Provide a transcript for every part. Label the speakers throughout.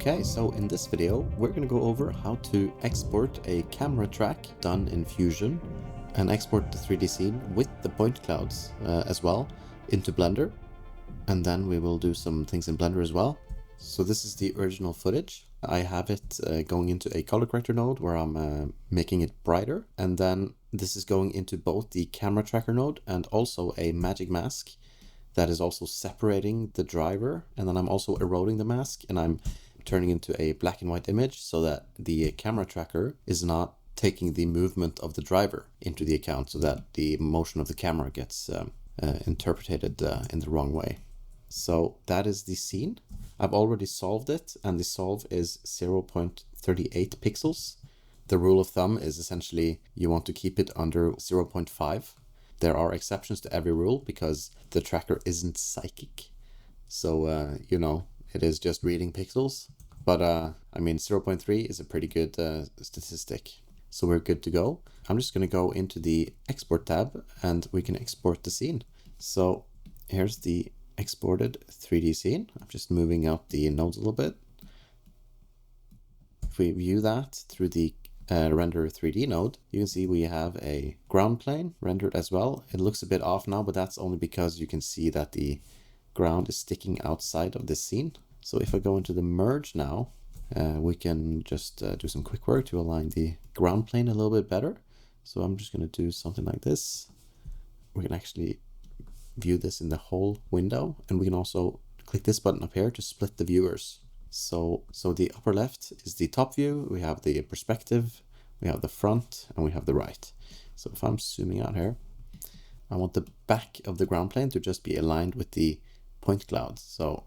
Speaker 1: Okay, so in this video, we're going to go over how to export a camera track done in Fusion and export the 3D scene with the point clouds as well into Blender. And then we will do some things in Blender as well. So this is the original footage. I have it going into a color corrector node where I'm making it brighter. And then this is going into both the camera tracker node and also a magic mask that is also separating the driver. And then I'm also eroding the mask and I'm turning into a black and white image so that the camera tracker is not taking the movement of the driver into the account so that the motion of the camera gets interpreted in the wrong way. So that is the scene. I've already solved it, and the solve is 0.38 pixels. The rule of thumb is essentially you want to keep it under 0.5. There are exceptions to every rule because the tracker isn't psychic. So, it is just reading pixels. But, 0.3 is a pretty good statistic. So we're good to go. I'm just going to go into the export tab and we can export the scene. So here's the exported 3D scene. I'm just moving out the nodes a little bit. If we view that through the render 3D node, you can see we have a ground plane rendered as well. It looks a bit off now, but that's only because you can see that the ground is sticking outside of this scene. So if I go into the merge now, we can just do some quick work to align the ground plane a little bit better. So I'm just going to do something like this. We can actually view this in the whole window, and we can also click this button up here to split the viewers. So the upper left is the top view, we have the perspective, we have the front, and we have the right. So if I'm zooming out here, I want the back of the ground plane to just be aligned with the point cloud. So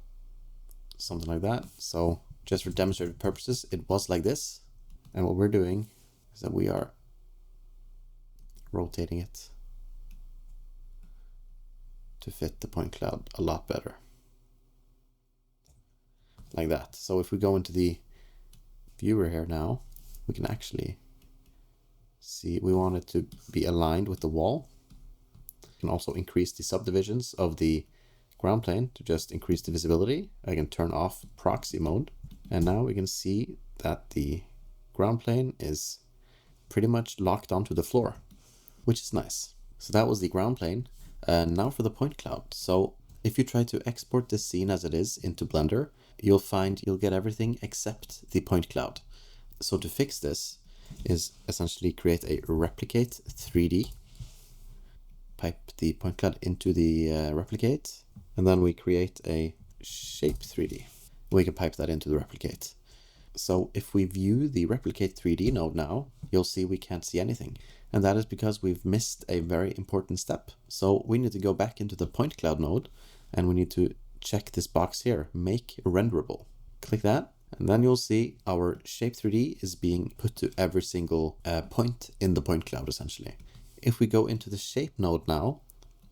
Speaker 1: something like that. So just for demonstrative purposes, it was like this. And what we're doing is that we are rotating it to fit the point cloud a lot better. Like that. So if we go into the viewer here now, we can actually see we want it to be aligned with the wall. We can also increase the subdivisions of the ground plane to just increase the visibility. I can turn off proxy mode. And now we can see that the ground plane is pretty much locked onto the floor, which is nice. So that was the ground plane. Now for the point cloud. So if you try to export this scene as it is into Blender, you'll find you'll get everything except the point cloud. So to fix this is essentially create a replicate 3D, pipe the point cloud into the replicate, and then we create a shape 3D. We can pipe that into the replicate. So if we view the replicate 3D node now, you'll see we can't see anything. And that is because we've missed a very important step. So we need to go back into the point cloud node and we need to check this box here, make renderable. Click that, and then you'll see our shape 3D is being put to every single point in the point cloud essentially. If we go into the shape node now,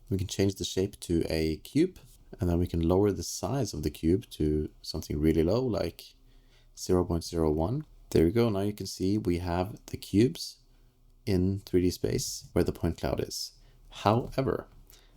Speaker 1: we can change the shape to a cube, and then we can lower the size of the cube to something really low, like 0.01. There we go. Now you can see we have the cubes in 3D space where the point cloud is. However,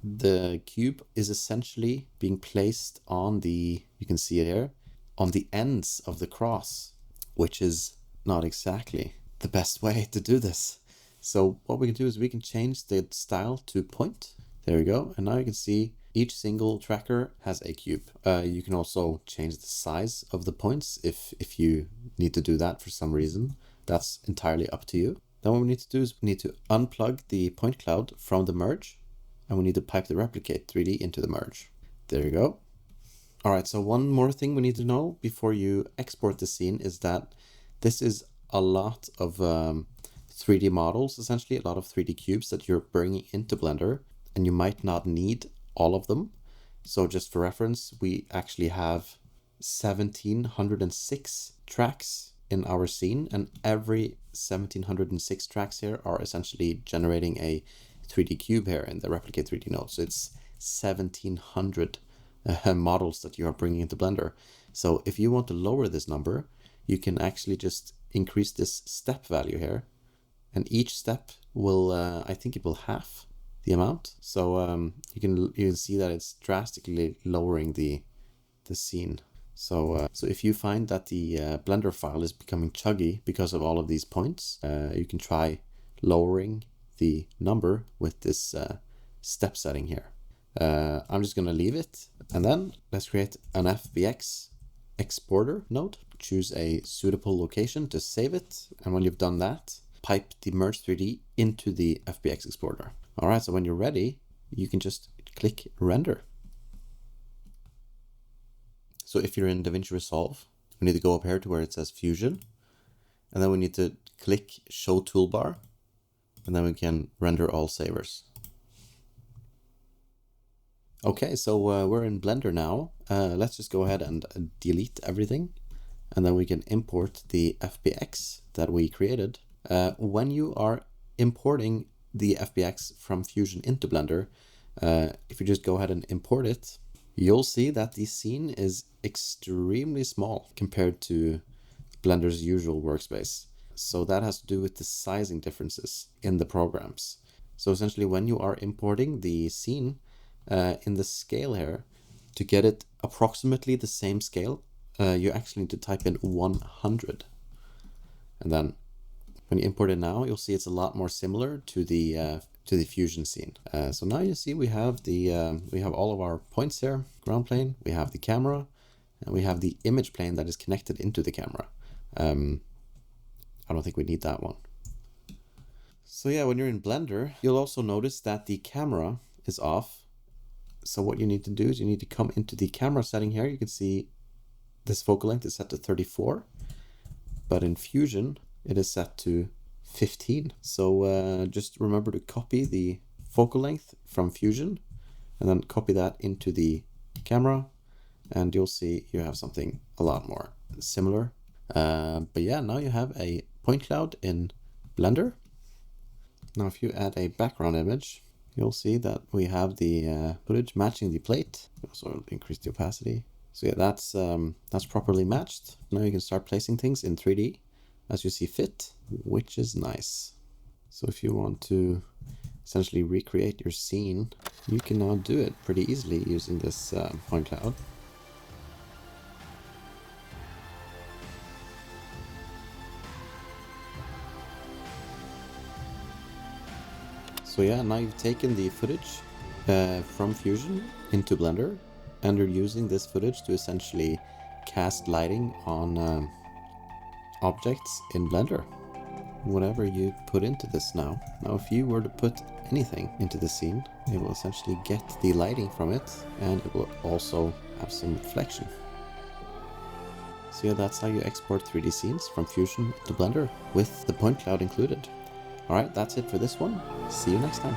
Speaker 1: the cube is essentially being placed on the, you can see it here, on the ends of the cross, which is not exactly the best way to do this. So what we can do is we can change the style to point. There we go. And now you can see each single tracker has a cube. You can also change the size of the points if you need to do that for some reason. That's entirely up to you. Then what we need to do is we need to unplug the point cloud from the merge, and we need to pipe the replicate 3D into the merge. There you go. All right, so one more thing we need to know before you export the scene is that this is a lot of 3D models, essentially a lot of 3D cubes that you're bringing into Blender, and you might not need all of them. So just for reference, we actually have 1706 tracks in our scene, and every 1706 tracks here are essentially generating a 3D cube here in the replicate 3D node. So it's 1700 models that you are bringing into Blender. So if you want to lower this number, you can actually just increase this step value here, and each step will, I think it will half the amount. So you can see that it's drastically lowering the scene. So if you find that the Blender file is becoming chuggy because of all of these points, you can try lowering the number with this step setting here. I'm just going to leave it, and then let's create an FBX exporter node. Choose a suitable location to save it, and when you've done that, pipe the Merge 3D into the FBX exporter. All right, so when you're ready, you can just click render. So if you're in DaVinci Resolve, we need to go up here to where it says Fusion, and then we need to click Show Toolbar, and then we can render all savers. Okay, so we're in Blender now. Let's just go ahead and delete everything, and then we can import the FBX that we created. When you are importing the FBX from Fusion into Blender, if you just go ahead and import it, you'll see that the scene is extremely small compared to Blender's usual workspace. So that has to do with the sizing differences in the programs. So essentially, when you are importing the scene in the scale here, to get it approximately the same scale, you actually need to type in 100. And then when you import it now, you'll see it's a lot more similar to the Fusion scene. So now you see we have all of our points here: ground plane, we have the camera, and we have the image plane that is connected into the camera. I don't think we need that one. So yeah, when you're in Blender, you'll also notice that the camera is off. So what you need to do is you need to come into the camera setting here. You can see this focal length is set to 34, but in Fusion it is set to 15. So just remember to copy the focal length from Fusion and then copy that into the camera, and you'll see you have something a lot more similar. But yeah, now you have a point cloud in Blender. Now if you add a background image, you'll see that we have the footage matching the plate. Also increase the opacity. So yeah, that's properly matched. Now you can start placing things in 3D as you see fit, which is nice. So if you want to essentially recreate your scene, you can now do it pretty easily using this point cloud. So yeah, now you've taken the footage from Fusion into Blender, and you're using this footage to essentially cast lighting on objects in Blender. Whatever you put into this now. Now if you were to put anything into the scene, it will essentially get the lighting from it, and it will also have some reflection. So yeah, that's how you export 3D scenes from Fusion to Blender with the point cloud included. Alright, that's it for this one. See you next time.